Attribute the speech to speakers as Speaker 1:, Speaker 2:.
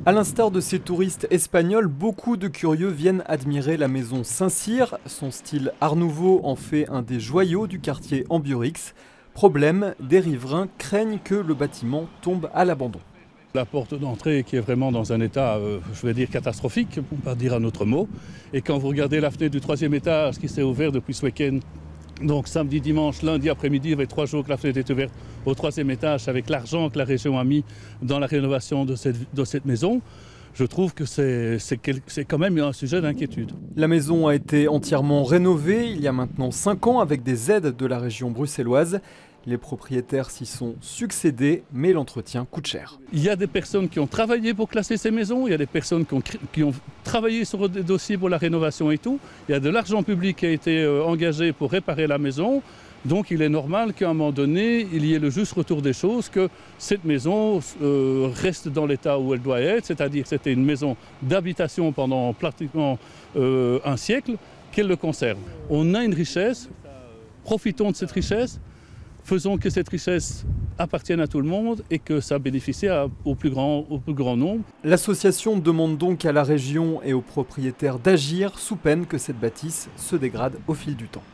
Speaker 1: À l'instar de ces touristes espagnols, beaucoup de curieux viennent admirer la maison Saint-Cyr. Son style Art Nouveau en fait un des joyaux du quartier Ambiorix. Problème, des riverains craignent que le bâtiment tombe à l'abandon.
Speaker 2: La porte d'entrée qui est vraiment dans un état, je vais dire catastrophique, pour ne pas dire un autre mot. Et quand vous regardez la fenêtre du 3e étage qui s'est ouverte depuis ce week-end, donc samedi, dimanche, lundi après-midi, il y avait 3 jours que la fenêtre est ouverte au 3e étage avec l'argent que la région a mis dans la rénovation de cette maison. Je trouve que c'est quand même un sujet d'inquiétude.
Speaker 1: La maison a été entièrement rénovée il y a maintenant 5 ans avec des aides de la région bruxelloise. Les propriétaires s'y sont succédés, mais l'entretien coûte cher.
Speaker 2: Il y a des personnes qui ont travaillé pour classer ces maisons, il y a des personnes qui ont travaillé sur des dossiers pour la rénovation et tout. Il y a de l'argent public qui a été engagé pour réparer la maison. Donc il est normal qu'à un moment donné, il y ait le juste retour des choses, que cette maison reste dans l'état où elle doit être, c'est-à-dire que c'était une maison d'habitation pendant pratiquement un siècle, qu'elle le conserve. On a une richesse, profitons de cette richesse. Faisons que cette richesse appartienne à tout le monde et que ça bénéficie au plus grand nombre.
Speaker 1: L'association demande donc à la région et aux propriétaires d'agir sous peine que cette bâtisse se dégrade au fil du temps.